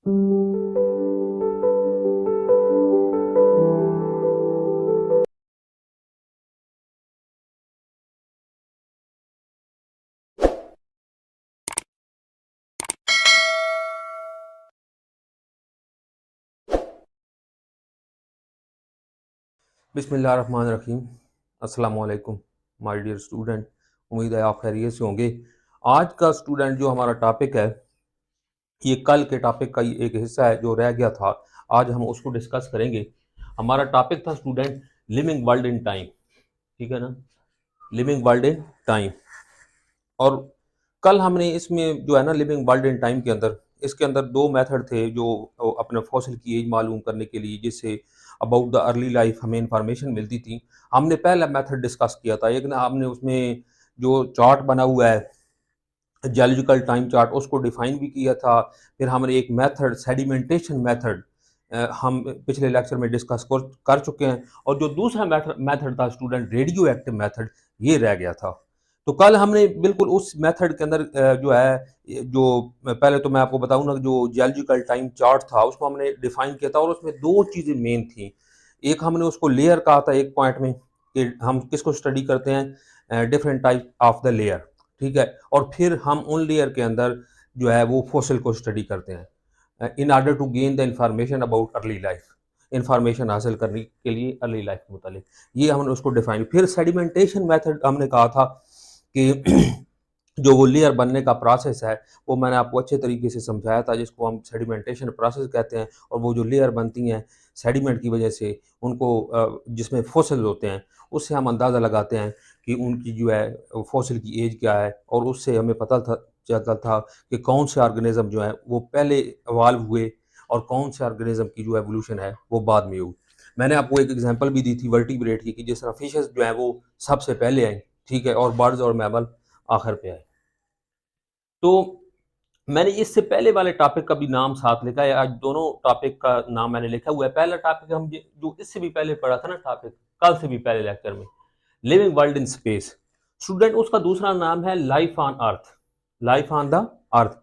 बिस्मिल्लाहिर्रहमानिर्रहीम। अस्सलाम वालेकुम माय डियर स्टूडेंट। उम्मीद है आप खैरियत से होंगे। आज का स्टूडेंट जो हमारा टॉपिक है, ये कल के टॉपिक का ही एक हिस्सा है जो रह गया था। आज हम उसको डिस्कस करेंगे। हमारा टॉपिक था student living world in time, ठीक है ना, लिविंग वर्ल्ड इन टाइम। और कल हमने इसमें जो है ना लिविंग वर्ल्ड इन टाइम के अंदर, इसके अंदर दो मेथड थे जो अपने फॉसिल की एज मालूम करने के लिए, जिससे अबाउट द अर्ली लाइफ हमें इंफॉर्मेशन मिलती थी। हमने पहला मेथड डिस्कस किया था, एक ना हमने उसमें जो चार्ट बना हुआ है जियोलॉजिकल टाइम चार्ट, उसको डिफाइन भी किया था। फिर हमने एक मेथड सेडिमेंटेशन मेथड हम पिछले लेक्चर में डिस्कस कर चुके हैं। और जो दूसरा मेथड था स्टूडेंट रेडियो एक्टिव मेथड, ये रह गया था। तो कल हमने बिल्कुल उस मेथड के अंदर जो है, जो पहले तो मैं आपको बताऊं ना, जो जियोलॉजिकल टाइम चार्ट था उसको हमने डिफाइन किया था, और उसमें दो चीज़ें मेन थी। एक हमने उसको लेयर कहा था एक पॉइंट में, कि हम किसको स्टडी करते हैं, different type of the layer, ठीक है। और फिर हम उन लेयर के अंदर जो है वो फॉसिल को स्टडी करते हैं in order to gain the information about early life, information हासिल करने के लिए अर्ली लाइफ के मुतालिक। ये हमने उसको डिफाइन। फिर सेडिमेंटेशन मेथड हमने कहा था कि जो वो लेयर बनने का प्रोसेस है, वो मैंने आपको अच्छे तरीके से समझाया था, जिसको हम सेडिमेंटेशन प्रोसेस कहते हैं। और वो जो लेयर बनती हैं सेडिमेंट की वजह से, उनको जिसमें फॉसिल होते हैं, उससे हम अंदाज़ा लगाते हैं कि उनकी जो है फॉसिल की एज क्या है। और उससे हमें पता चलता था कि कौन से ऑर्गेनिज्म जो है वो पहले इवाल्व हुए और कौन से ऑर्गेनिज्म की जो एवोल्यूशन है वो बाद में हुई। मैंने आपको एक एग्जांपल भी दी थी वर्टिब्रेट की, कि जिस तरह फिशेस जो है वो सबसे पहले आई, ठीक है, और बर्ड्स और मैमल आखिर पे आए। तो मैंने इससे पहले वाले टॉपिक का भी नाम साथ लिखा है। आज दोनों टॉपिक का नाम मैंने लिखा हुआ है। पहला टॉपिक हम जो इससे भी पहले पढ़ा था ना टॉपिक, कल से भी पहले लेक्चर में, living world in space student, उसका दूसरा नाम है life on earth, life on the earth.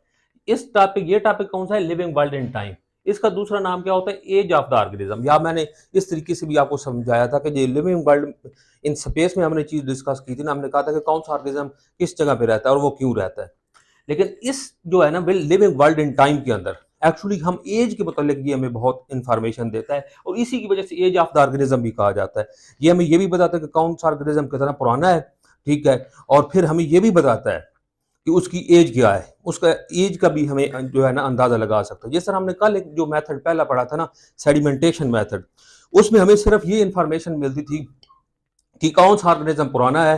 इस टॉपिक ये टॉपिक कौन सा है, लिविंग वर्ल्ड इन टाइम। इसका दूसरा नाम क्या होता है, एज ऑफ द ऑर्गेनिज्म। या मैंने इस तरीके से भी आपको समझाया था कि ये लिविंग वर्ल्ड इन स्पेस में हमने चीज डिस्कस की थी ना, हमने कहा था कि कौन सा ऑर्गेनिज्म किस जगह पे रहता है और वो क्यों रहता है। लेकिन इस जो है ना लिविंग वर्ल्ड इन टाइम के अंदर एक्चुअली हम एज के मतलब ये हमें बहुत इंफॉर्मेशन देता है, और इसी की वजह से एज ऑफ द ऑर्गेनिज्म भी कहा जाता है। ये हमें ये भी बताता है कि कौन सा ऑर्गेनिज्म कितना पुराना है, ठीक है। और फिर हमें ये भी बताता है कि उसकी एज क्या है, उसका एज का भी हमें जो है ना अंदाजा लगा सकता है। जिस तरह हमने कल एक जो मेथड पहला पढ़ा था ना, सेडिमेंटेशन मेथड, उसमें हमें सिर्फ ये इंफॉर्मेशन मिलती थी कि कौन सा ऑर्गेनिज्म पुराना है,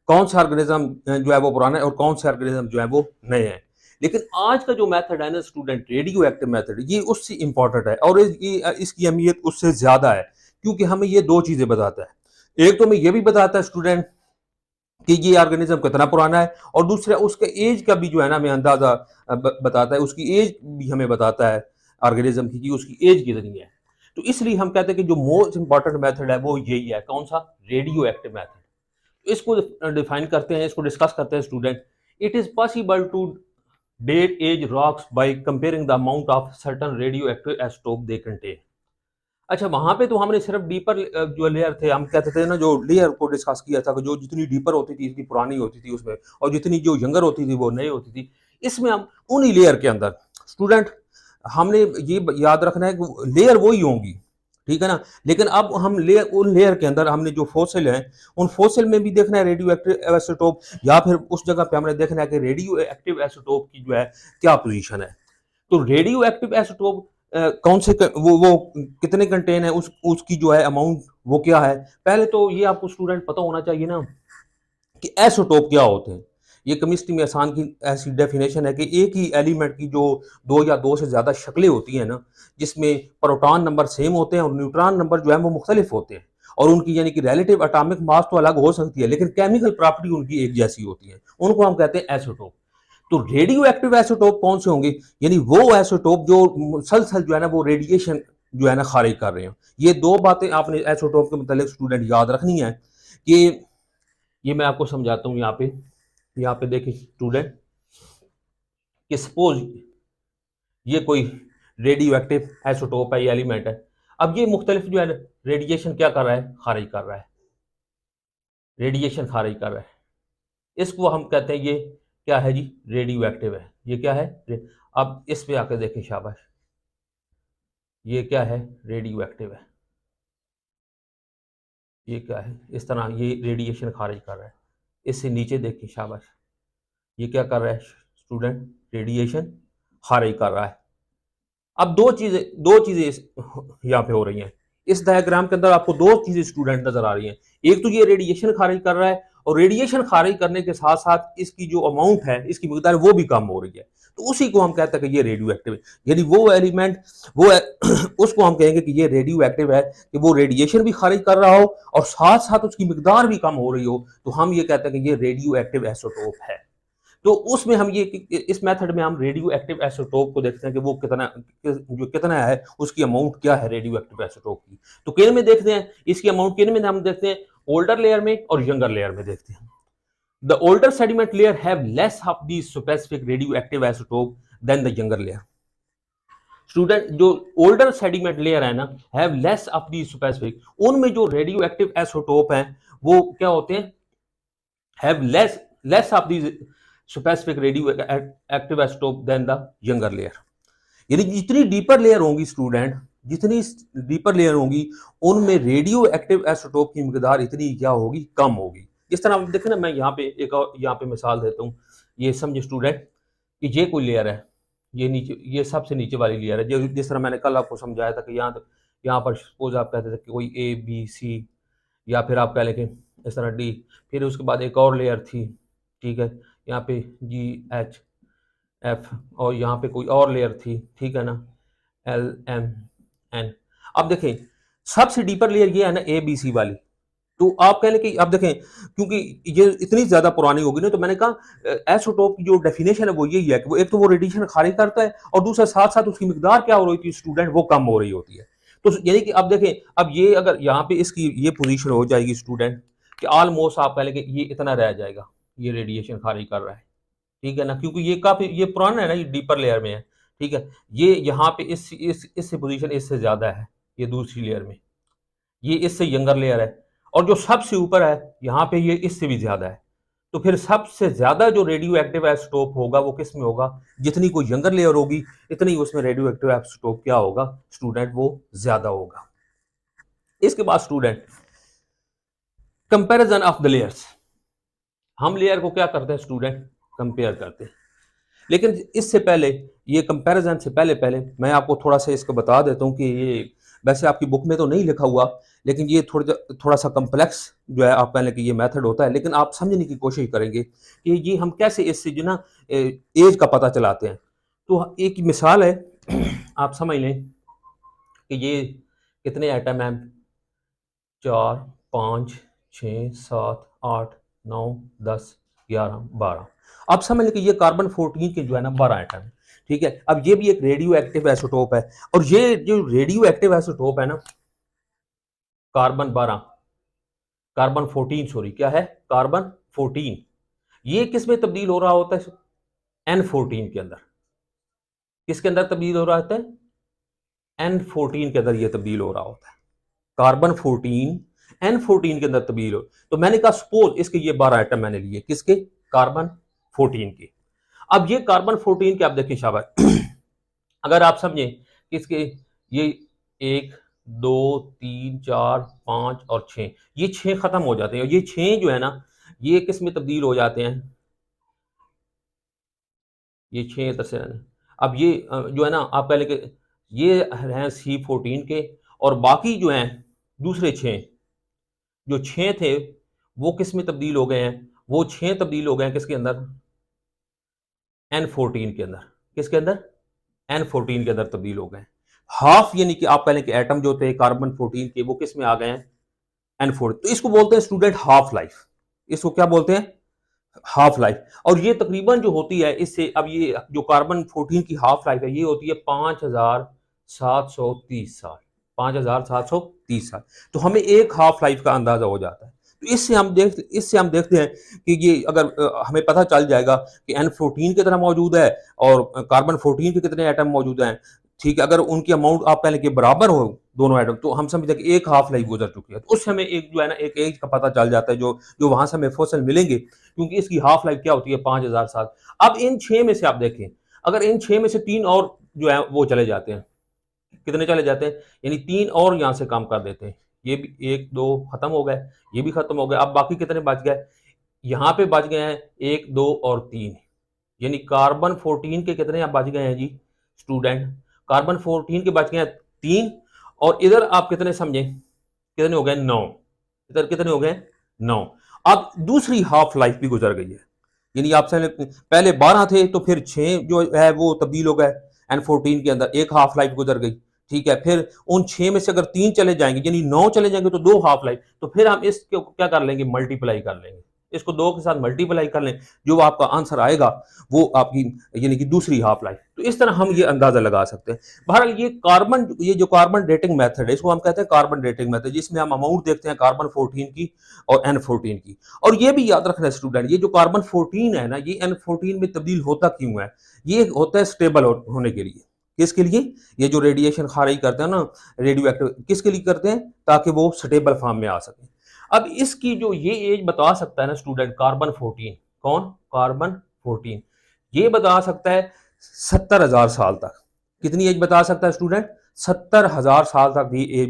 कौन सा ऑर्गेनिज्म जो है वो पुराना है, और कौन से ऑर्गेनिज्म जो है वो नए हैं। लेकिन आज का जो मेथड है ना स्टूडेंट, रेडियो एक्टिव मेथड, ये उससे इंपॉर्टेंट है, और ये इसकी अहमियत उससे ज्यादा है, क्योंकि हमें ये दो चीजें बताता है। एक तो हमें ये भी बताता है स्टूडेंट कि ये ऑर्गेनिज्म कितना पुराना है, और दूसरा उसके एज का भी जो है ना हमें अंदाजा बताता है, उसकी एज भी हमें बताता है ऑर्गेनिज्म की, कि उसकी एज कितनी है। तो इसलिए हम कहते हैं कि जो मोस्ट इंपॉर्टेंट मेथड है वो यही है, कौन सा, रेडियो एक्टिव मेथड। इसको डिफाइन करते हैं, इसको डिस्कस करते हैं student. It is possible to date age rocks by comparing the amount of certain radio active isotope they contain. अच्छा, वहां पे तो हमने सिर्फ डीपर जो लेयर थे, हम कहते थे ना, जो लेयर को डिस्कस किया था कि जो जितनी डीपर होती थी इतनी पुरानी होती थी उसमें, और जितनी जो यंगर होती थी वो नई होती थी। इसमें हम उन्हीं लेयर के अंदर स्टूडेंट, हमने ये याद रखना है कि लेयर वही होंगी, ठीक है ना। लेकिन अब हम लेयर, उन लेयर के अंदर हमने जो फोसिल हैं, उन फोसिल में भी देखना है रेडियो एक्टिव आइसोटोप, या फिर उस जगह पे हमने देखना है कि रेडियो एक्टिव आइसोटोप की जो है क्या पोजीशन है। तो रेडियो एक्टिव आइसोटोप कौन से वो कितने कंटेन है, उसकी जो है अमाउंट वो क्या है। पहले तो ये आपको स्टूडेंट पता होना चाहिए ना कि आइसोटोप क्या होते हैं। ये केमिस्ट्री में आसान की ऐसी डेफिनेशन है कि एक ही एलिमेंट की जो दो या दो से ज्यादा शक्लें होती हैं ना, जिसमें प्रोटॉन नंबर सेम होते हैं और न्यूट्रॉन नंबर जो है वो मुख्तलिफ होते हैं, और उनकी यानी कि रिलेटिव एटॉमिक मास तो अलग हो सकती है, लेकिन केमिकल प्रॉपर्टी उनकी एक जैसी होती है, उनको हम कहते हैं आइसोटोप। तो रेडियो एक्टिव आइसोटोप कौन से होंगे, यानी वो आइसोटोप जो मुसलसल जो है ना वो रेडिएशन जो है ना खारिज कर रहे हैं। ये दो बातें आपने आइसोटोप के मतलब स्टूडेंट याद रखनी है। कि ये मैं आपको समझाता हूँ यहाँ पे देखिए स्टूडेंट, कि सपोज ये कोई रेडियो एक्टिव आइसोटोप है, ये एलिमेंट है। अब ये मुख्तलिफ जो है रेडिएशन क्या कर रहा है, खारिज कर रहा है, रेडिएशन खारिज कर रहा है। इसको हम कहते हैं ये क्या है जी, रेडियो एक्टिव है। ये क्या है अब इस पे आकर देखें, शाबाश, ये क्या है, रेडियो एक्टिव है। ये क्या है, इस तरह ये रेडिएशन खारिज कर रहा है। इससे नीचे देखिए, शाबाश, ये क्या कर रहा है स्टूडेंट, रेडिएशन खारिज कर रहा है। अब दो चीजें यहाँ पे हो रही हैं। इस डायग्राम के अंदर आपको दो चीजें स्टूडेंट नजर आ रही हैं। एक तो ये रेडिएशन खारिज कर रहा है, और रेडिएशन खारिज करने के साथ साथ इसकी जो अमाउंट है, इसकी मिकदार, वो भी कम हो रही है। तो उसी को हम कहते हैं कि ये रेडियो एक्टिव है। यानी वो एलिमेंट वो है, उसको हम कहेंगे कि ये रेडियो एक्टिव है, कि वो रेडिएशन भी खारिज कर रहा हो और साथ साथ उसकी मिकदार भी कम हो रही हो, तो हम ये कहते हैं कि ये रेडियो एक्टिव आइसोटोप है। तो उसमें हम ये इस मेथड में हम रेडियो एक्टिव आइसोटोप को देखते हैं कि वो कितना है, उसकी अमाउंट क्या है रेडियो एक्टिव आइसोटोप की। तो किन में देखते हैं इसकी अमाउंट, किन में हम देखते हैं, ओल्डर लेयर में और यंगर लेयर में देखते हैं। The older sediment layer have less of the specific radio active isotope than the younger layer. Student, जो ओल्डर सेडिमेंट लेयर है ना, have less of the specific, उनमें जो रेडियो एक्टिव आइसोटोप हैं वो क्या होते हैं, have less of the specific radio active isotope than the younger layer. यानी जितनी डीपर लेयर होंगी स्टूडेंट, जितनी डीपर लेयर होंगी, उनमें रेडियो एक्टिव आइसोटोप की मिकदार इतनी क्या होगी, कम होगी। जिस तरह आप देखें ना, मैं यहाँ पे एक और यहाँ पे मिसाल देता हूँ। ये समझे स्टूडेंट कि ये कोई लेयर है, ये नीचे, ये सबसे नीचे वाली लेयर है। जो जिस तरह मैंने कल आपको समझाया था कि यहाँ पर सपोज आप कहते थे कि कोई ए बी सी, या फिर आप कह लें कि इस तरह डी, फिर उसके बाद एक और लेयर थी, ठीक है, यहाँ पे जी एच एफ, और यहाँ पे कोई और लेयर थी, ठीक है ना, एल एम एन। अब देखें सबसे डीपर लेयर ये है ना, ए बी सी वाली। तो आप कह लें कि अब देखें, क्योंकि ये इतनी ज्यादा पुरानी होगी ना, तो मैंने कहा एसोटोप की जो डेफिनेशन है वो यही है कि वो एक तो वो रेडिएशन खारिज करता है, और दूसरा साथ साथ उसकी मिकदार क्या हो रही थी स्टूडेंट, वो कम हो रही होती है। तो यानी कि अब देखें, अब ये अगर यहाँ पे इसकी ये पोजीशन हो जाएगी स्टूडेंट कि ऑलमोस्ट आप कह लें कि ये इतना रह जाएगा, ये रेडिएशन खारिज कर रहा है, ठीक है ना, क्योंकि ये काफी ये पुराना है ना, ये डीपर लेयर में है, ठीक है। ये यहाँ पे इससे पोजीशन इससे ज्यादा है, ये दूसरी लेयर में, ये इससे यंगर लेयर है, और जो सबसे ऊपर है यहाँ पे ये इससे भी ज्यादा है। तो फिर सबसे ज्यादा जो रेडियो एक्टिव आइसोटोप होगा वो किस में होगा, जितनी कोई यंगर लेयर होगी इतनी उसमें रेडियो एक्टिव आइसोटोप क्या होगा स्टूडेंट, वो ज्यादा होगा। इसके बाद student comparison of the layers, हम लेयर को क्या करते हैं स्टूडेंट, कंपेयर करते हैं। लेकिन इससे पहले, ये कंपैरिजन से पहले पहले मैं आपको थोड़ा सा इसको बता देता हूँ कि ये वैसे आपकी बुक में तो नहीं लिखा हुआ, लेकिन ये थोड़ा सा कम्प्लेक्स जो है, आप कहने कि ये मेथड होता है, लेकिन आप समझने की कोशिश करेंगे कि ये हम कैसे इससे जो ना एज का पता चलाते हैं। तो एक मिसाल है, आप समझ लें कि ये कितने आइटम हैं, 4 5 6 7 8 9 10 11 12। आप समझ लें कि ये कार्बन 14 के जो है ना 12 आइटम है, ठीक है। अब ये भी एक रेडियो एक्टिव आइसोटोप है, और ये जो रेडियो एक्टिव आइसोटोप है ना, कार्बन 12, कार्बन 14 सॉरी, क्या है, कार्बन 14, ये किस में तब्दील हो रहा होता है, N14 के अंदर। किसके अंदर तब्दील हो रहा होता है, N14 के अंदर ये तब्दील हो रहा होता है। कार्बन 14 N14 के अंदर तब्दील हो। तो मैंने कहा सपोज इसके ये 12 आइटम मैंने लिए, किसके, कार्बन 14 के। अब ये कार्बन 14 के आप देखें शाबाश, अगर आप समझें कि इसके ये 1 2 3 4 5 और 6, ये 6 खत्म हो जाते हैं, और ये 6 जो है ना, ये किस में तब्दील हो जाते हैं, ये 6 इधर से। अब ये जो है ना, आप पहले के ये हैं C14 के, और बाकी जो हैं दूसरे 6, जो 6 थे वो किस में तब्दील हो गए हैं, वो 6 तब्दील हो गए हैं किसके अंदर, N14 के अंदर। किसके अंदर, N14 के अंदर तब्दील हो गए। हाफ यानी कि आप पहले के एटम जो थे कार्बन 14 के, वो किस में आ गए हैं, N4। तो इसको बोलते हैं स्टूडेंट हाफ लाइफ। इसको क्या बोलते हैं, हाफ लाइफ। और ये तकरीबन जो होती है इससे, अब ये जो कार्बन 14 की हाफ लाइफ है, ये होती है 5730 साल, 5730 साल। तो हमें एक हाफ लाइफ का अंदाजा हो जाता है। तो इससे हम देखते हैं कि ये अगर हमें पता चल जाएगा कि N14 कितना मौजूद है और कार्बन 14 के कितने एटम मौजूद हैं, ठीक है, अगर उनकी अमाउंट आप पहले के बराबर हो दोनों एटम, तो हम समझते हैं कि एक हाफ लाइफ गुजर चुकी है। तो उस समय एक जो है ना एक एज का पता चल जाता है, जो जो वहां से हमें फॉसिल मिलेंगे, क्योंकि इसकी हाफ लाइफ क्या होती है 5000 साल। अब इन 6 में से आप देखें, अगर इन 6 में से 3 और जो है वो चले जाते हैं, कितने चले जाते हैं, यानी 3 और यहां से काम कर देते हैं, ये भी 1 2 खत्म हो गए, ये भी खत्म हो गए। अब बाकी कितने बच गए, यहाँ पे बच गए हैं 1 2 और 3, यानी कार्बन 14 के कितने आप बच गए हैं जी स्टूडेंट, कार्बन 14 के बच गए हैं 3, और इधर आप कितने समझे, कितने हो गए 9, इधर कितने हो गए 9। अब दूसरी हाफ लाइफ भी गुजर गई है, यानी आपसे पहले 12 थे तो फिर 6 जो है वो तब्दील हो गए N14 के अंदर, एक हाफ लाइफ गुजर गई। ठीक है, फिर उन 6 में से अगर 3 चले जाएंगे यानी 9 चले जाएंगे तो 2 हाफ लाइफ, तो फिर हम इसको क्या कर लेंगे, मल्टीप्लाई कर लेंगे, इसको 2 के साथ मल्टीप्लाई कर लें, जो आपका आंसर आएगा वो आपकी यानी कि दूसरी हाफ लाइफ। तो इस तरह हम ये अंदाजा लगा सकते हैं। बहरहाल ये जो कार्बन डेटिंग मेथड है, इसको हम कहते हैं कार्बन डेटिंग मेथड, जिसमें हम अमाउंट देखते हैं कार्बन 14 की और N14 की। और ये भी याद रखना स्टूडेंट, ये जो कार्बन 14 है ना, ये N14 में तब्दील होता क्यों है, ये होता है स्टेबल होने के लिए। किसके लिए, ये जो रेडिएशन खारिज करते हैं ना रेडियो एक्टिव, किसके लिए करते हैं, ताकि वो स्टेबल फॉर्म में आ सके। अब इसकी जो ये एज बता सकता है ना स्टूडेंट, कार्बन 14, कौन, कार्बन 14, ये बता सकता है 70,000 साल तक। कितनी एज बता सकता है स्टूडेंट, 70,000 साल तक भी एज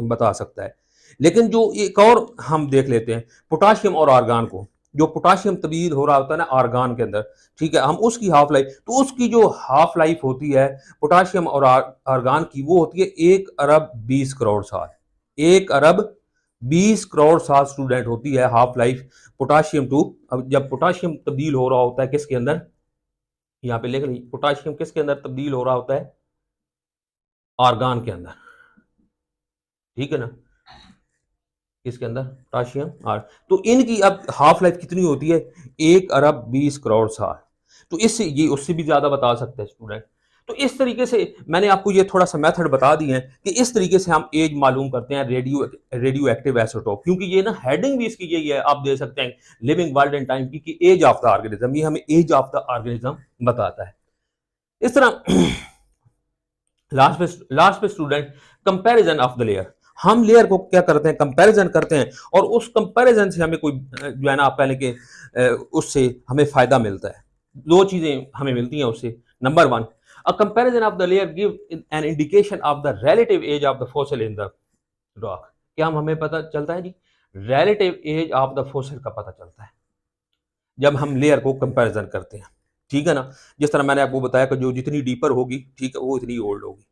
बता सकता है। लेकिन जो एक और हम देख लेते हैं पोटाशियम और आर्गान को, जो पोटाशियम तब्दील हो रहा होता है ना आर्गान के अंदर, ठीक है, हम उसकी हाफ लाइफ, तो उसकी जो हाफ लाइफ होती है पोटाशियम और आर्गान की, वो होती है 1 अरब 20 करोड़ साल, 1 अरब 20 करोड़ साल स्टूडेंट होती है हाफ लाइफ पोटाशियम टू। अब जब पोटाशियम तब्दील हो रहा होता है किसके अंदर, यहाँ पे लिख लीजिए, पोटाशियम किसके अंदर तब्दील हो रहा होता है, आर्गान के अंदर, ठीक है ना, किसके अंदर, पोटाशियम आर, तो इनकी अब हाफ लाइफ कितनी होती है, 1 अरब 20 करोड़ साल। तो इससे ये उससे भी ज्यादा बता सकते हैं स्टूडेंट। तो इस तरीके से मैंने आपको ये थोड़ा सा मेथड बता दिए हैं कि इस तरीके से हम एज मालूम करते हैं रेडियो एक्टिव आइसोटोप, क्योंकि ये ना हेडिंग भी इसकी यही है, आप दे सकते हैं लिविंग वर्ल्ड एंड टाइम की एज ऑफ द ऑर्गेनिज्म, ये हमें एज ऑफ द ऑर्गेनिज्म बताता है। इस तरह लास्ट पे student comparison of the layer, हम लेयर को क्या करते हैं, कंपैरिजन करते हैं, और उस कंपैरिजन से हमें कोई जो है ना आप पहले के उससे हमें फायदा मिलता है। दो चीजें हमें मिलती हैं उससे। Number one, a comparison of the layer give an indication of the relative age of the fossil in the rock. क्या हमें पता चलता है जी, relative age of the fossil का पता चलता है जब हम लेयर को कंपैरिजन करते हैं, ठीक है ना। जिस तरह मैंने आपको बताया कि जो जितनी डीपर होगी, ठीक है, वो इतनी ओल्ड होगी,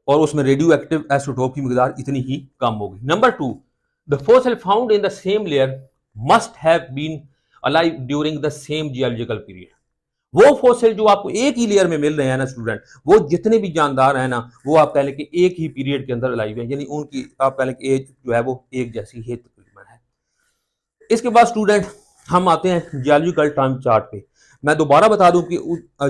और उसमें रेडियो एक्टिव आइसोटोप की मिकदार इतनी ही कम होगी। Number two, the fossil found in the same layer must have been alive during the same geological period. वो फॉसिल जो आपको एक ही लेयर में मिल रहे हैं ना स्टूडेंट, वो जितने भी जानदार हैं ना, वो आप कह लें कि एक ही पीरियड के अंदर अलाइव हैं, यानी उनकी आप कह लें कि एज जो है वो एक जैसी ही तकरीबन है। इसके बाद स्टूडेंट हम आते हैं जियोलॉजिकल टाइम चार्ट पे। मैं दोबारा बता दूं कि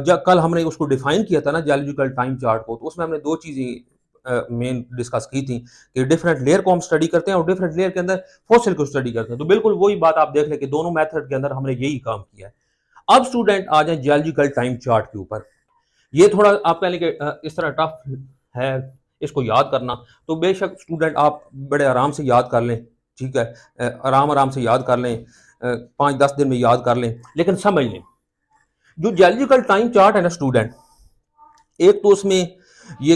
जब कल हमने उसको डिफाइन किया था ना जियोलॉजिकल टाइम चार्ट को, तो उसमें हमने दो चीजें मेन डिस्कस की थी कि डिफरेंट लेयर को हम स्टडी करते हैं और डिफरेंट लेयर के अंदर फॉसिल को स्टडी करते हैं। तो बिल्कुल वही बात आप देख लें कि दोनों मेथड के अंदर हमने यही काम किया है। अब स्टूडेंट आ जाए जियोलॉजिकल टाइम चार्ट के ऊपर। ये थोड़ा आप कह लें कि इस तरह टफ है इसको याद करना, तो बेशक स्टूडेंट आप बड़े आराम से याद कर लें, ठीक है, आराम आराम से याद कर लें, 5-10 दिन में याद कर लें, लेकिन समझ लें जो जियोलॉजिकल टाइम चार्ट है ना स्टूडेंट, एक तो उसमें ये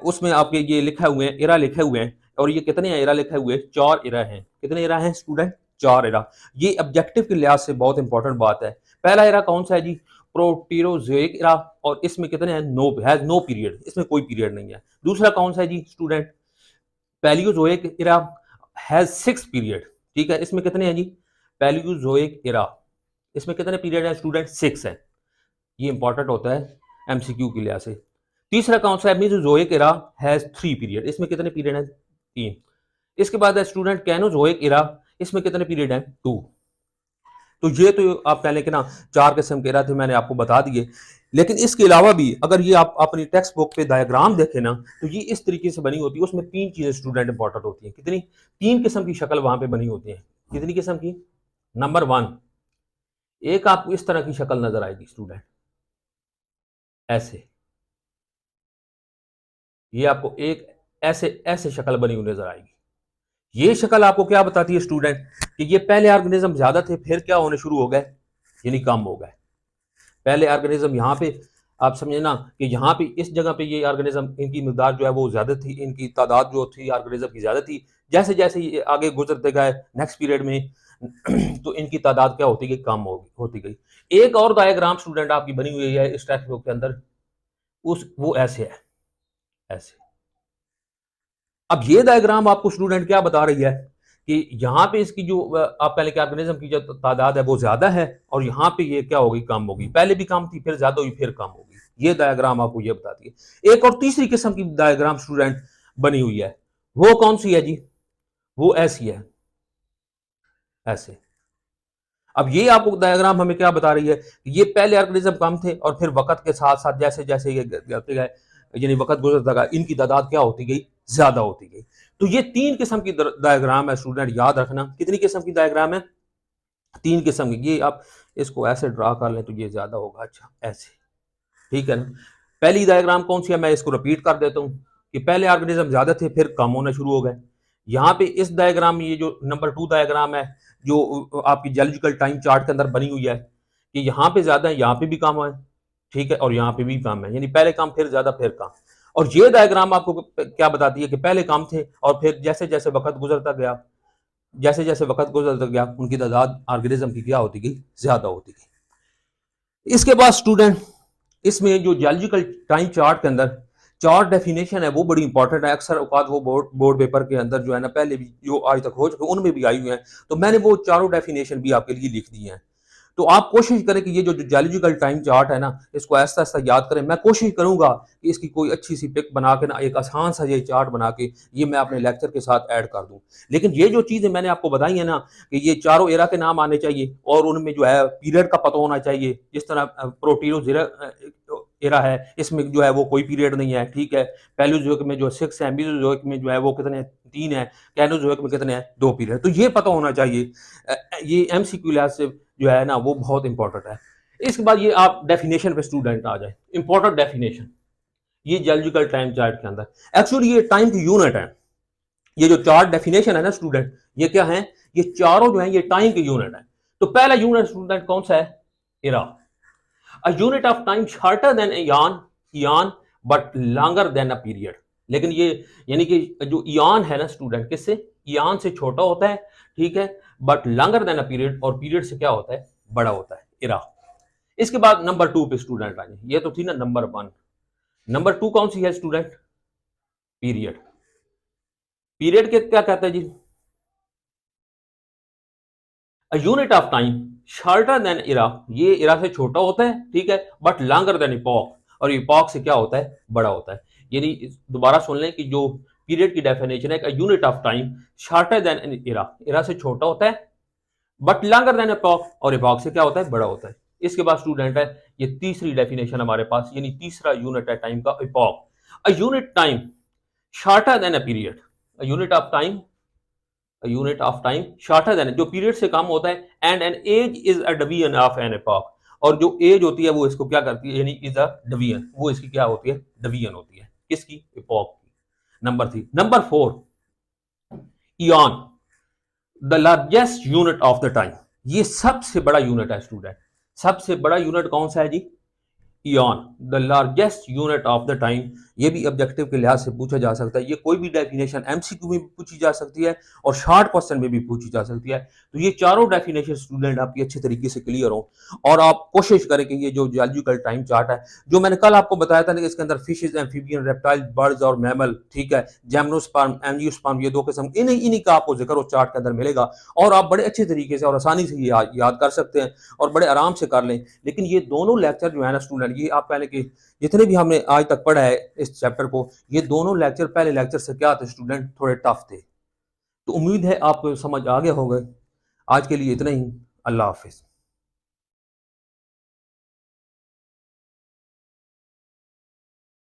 उसमें आपके ये लिखा हुए हैं, एरा लिखे हुए हैं, और ये कितने एरा लिखे हुए हैं, 4 एरा हैं। कितने एरा हैं स्टूडेंट, 4 एरा। ये ऑब्जेक्टिव के लिहाज से बहुत इंपॉर्टेंट बात है। पहला एरा कौन सा है जी, प्रोटीरोजोइक एरा, और इसमें कितने हैं, नो पीरियड, इसमें कोई पीरियड नहीं है। दूसरा कौन सा है जी student, Palaeozoic era, has 6 period, ठीक है, इसमें कितने हैं जी, पैलियोजोइक एरा, इसमें कितने पीरियड है स्टूडेंट, 6 है। ये इंपॉर्टेंट होता है एमसीक्यू के लिहाज से। तीसरा कौन सा है, मीजोजोइक एरा, हैज 3 पीरियड, इसमें कितने पीरियड है, 3। इसके बाद है स्टूडेंट कैनोजोइक एरा, इसमें कितने पीरियड है, 2। तो ये तो आप कह लें कि ना 4 किस्म के एरा थे, मैंने आपको बता दिए। लेकिन इसके अलावा भी अगर ये आप अपनी टेक्स्ट बुक पे डायग्राम देखें ना, तो ये इस तरीके से बनी होती है, उसमें 3 चीजें स्टूडेंट इंपॉर्टेंट होती हैं। कितनी, 3 किस्म की शक्ल वहां पे बनी होती है। कितनी किस्म की, नंबर 1, एक आपको इस तरह की शक्ल नजर आएगी स्टूडेंट, ऐसे, ये आपको एक ऐसे ऐसे शक्ल बनी हुई नजर आएगी। ये शक्ल आपको क्या बताती है स्टूडेंट कि ये पहले ऑर्गेनिज्म ज्यादा थे, फिर क्या होने शुरू हो गए, यानी कम हो गए। पहले ऑर्गेनिज्म यहाँ पे आप समझे ना कि यहाँ पे इस जगह पे ये ऑर्गेनिज्म इनकी मिकदार जो है वो ज्यादा थी, इनकी तादाद जो थी ऑर्गेनिज्म की ज्यादा थी। जैसे जैसे ये आगे गुजरते गए नेक्स्ट पीरियड में तो इनकी तादाद क्या होती गई, कम होती गई। एक और डायग्राम स्टूडेंट आपकी बनी हुई है इस टेक्स्ट बुक के अंदर, उस वो ऐसे है, ऐसे। अब ये डायग्राम आपको स्टूडेंट क्या बता रही है कि यहाँ पे इसकी जो आप पहले के ऑर्गेनिज्म की जो तादाद है वो ज्यादा है, और यहाँ पे ये क्या होगी, कम होगी। पहले भी कम थी, फिर ज्यादा हुई, फिर कम होगी। ये डायग्राम आपको ये बताती है। एक और तीसरी किस्म की डायग्राम स्टूडेंट बनी हुई है, वो कौन सी है जी, वो ऐसी है, ऐसे। अब ये आपको डायग्राम हमें क्या बता रही है कि ये पहले ऑर्गेनिज्म कम थे, और फिर वक्त के साथ साथ जैसे जैसे ये करते गए, यानी वक्त गुजरता गया, इनकी तादाद क्या होती गई, ज्यादा होती गई। तो ये तीन किस्म की डायग्राम है स्टूडेंट, याद रखना। कितनी किस्म की डायग्राम है, तीन किस्म की। ये आप इसको ऐसे ड्रा कर लें तो ये ज्यादा होगा, अच्छा ऐसे, ठीक है ना। पहली डायग्राम कौन सी है, मैं इसको रिपीट कर देता हूँ कि पहले ऑर्गेनिज्म ज्यादा थे, फिर कम होना शुरू हो गए। यहाँ पे इस डायग्राम में ये जो नंबर 2 डायग्राम है, जो आपकी जियोलॉजिकल टाइम चार्ट के अंदर बनी हुई है, कि यहाँ पे ज्यादा है, यहाँ पे भी कम है, ठीक है, और यहाँ पे भी कम है, यानी पहले कम फिर ज्यादा फिर कम। और ये डायग्राम आपको क्या बताती है कि पहले कम थे, और फिर जैसे जैसे वक्त गुजरता गया, जैसे जैसे वक्त गुजरता गया, उनकी तादाद ऑर्गेनिज्म की क्या होती गई, ज्यादा होती गई। इसके बाद स्टूडेंट इसमें जो जियोलॉजिकल टाइम चार्ट के अंदर चार डेफिनेशन है वो बड़ी इंपॉर्टेंट है। अक्सर औकात वो बोर्ड पेपर के अंदर जो है ना, पहले भी जो आज तक हो चुके उनमें भी आई हुई है, तो मैंने वो चारों डेफिनेशन भी आपके लिए लिख दी हैं। तो आप कोशिश करें कि ये जो जियोलॉजिकल टाइम चार्ट है ना, इसको ऐसा ऐसा याद करें। मैं कोशिश करूंगा कि इसकी कोई अच्छी सी पिक बना के ना, एक आसान सा ये चार्ट बना के ये मैं अपने लेक्चर के साथ ऐड कर दूं। लेकिन ये जो चीज़ें मैंने आपको बताई है ना, कि ये चारों एरा के नाम आने चाहिए, और उनमें जो है पीरियड का पता होना चाहिए। जिस तरह प्रोटीरोजेरा एरा है, इसमें जो है वो कोई पीरियड नहीं है, ठीक है। पैलियोजोइक में जो 6 है, मेसोजोइक में जो है वो कितने, 3 है, कैनोजोइक में कितने हैं, 2 पीरियड। तो ये पता होना चाहिए। ये एमसीक्यू लिहाज से जो है ना वो बहुत इंपॉर्टेंट है। इसके बाद ये आप डेफिनेशन पे स्टूडेंट आ जाए, इंपॉर्टेंट डेफिनेशन। ये जियोलॉजिकल टाइम चार्ट के अंदर एक्चुअली ये टाइम की यूनिट है। ये जो चार डेफिनेशन है ना स्टूडेंट, ये क्या है, ये चारों जो है ये टाइम की यूनिट है। तो पहला यूनिट स्टूडेंट कौन सा है, era. A unit of time shorter than eon, eon but longer than a period. लेकिन ये यानी कि जो इयान है ना स्टूडेंट, किससे, इयान से छोटा होता है, ठीक है, but longer than a period, और पीरियड से क्या होता है, बड़ा होता है, इरा। इसके बाद नंबर 2 पे स्टूडेंट आए, ये तो थी ना नंबर 1। नंबर 2 कौन सी है स्टूडेंट, पीरियड। पीरियड के क्या कहता है जी, a unit of time shorter than era, ये इरा से छोटा होता है, ठीक है, बट लॉन्गर देन इपॉक, और इपॉक से क्या होता है, बड़ा होता है। यानी दोबारा सुन लें कि जो पीरियड की डेफिनेशन है, unit of time shorter than era, era से छोटा होता है, बट लॉन्गर देन इपॉक, और इपॉक से क्या होता है, बड़ा होता है। इसके बाद स्टूडेंट है ये तीसरी डेफिनेशन हमारे पास, यानी तीसरा यूनिट है टाइम का, epoch. A unit time shorter than a period, a unit of time, unit of time shorter than, जो पीरियड से कम होता है, and an age is a division of an epoch, और जो एज होती है वो इसको क्या करती है, यानी इज अ डिवीजन, वो इसकी क्या होती है, डिवीजन होती है, किसकी, एपॉक की। Number 3। Number 4, ion, the largest unit of the time, ये सबसे बड़ा यूनिट है स्टूडेंट। सबसे बड़ा यूनिट कौन सा है जी, eon, the largest unit of the time. ये भी ऑब्जेक्टिव के लिहाज से पूछा जा सकता है। ये कोई भी डेफिनेशन एमसीक्यू में भी पूछी जा सकती है, और शॉर्ट क्वेश्चन में भी पूछी जा सकती है। तो ये चारों डेफिनेशन स्टूडेंट आपकी अच्छे तरीके से क्लियर हो, और आप कोशिश करें कि ये जो जियोलॉजिकल टाइम चार्ट है, जो मैंने कल आपको बताया था ना कि इसके अंदर फिशेज, एम्फीबियन, रेप्टाइल, बर्ड्स और मैमल, ठीक है, जेमनोस्पर्म, एंजियोस्पर्म, ये 2 किस्म, इन्हीं इन्हीं का आपको जिक्र उस चार्ट के अंदर मिलेगा, और आप बड़े अच्छे तरीके से और आसानी से याद कर सकते हैं, और बड़े आराम से कर लें। लेकिन ये दोनों लेक्चर जो है ना स्टूडेंट, ये आप पहले के जितने भी हमने आज तक पढ़ा है इस चैप्टर को, ये दोनों लेक्चर पहले लेक्चर से क्या थे स्टूडेंट, थोड़े टफ थे। तो उम्मीद है आपको समझ आ गया होगा। आज के लिए इतना ही। अल्लाह हाफिज।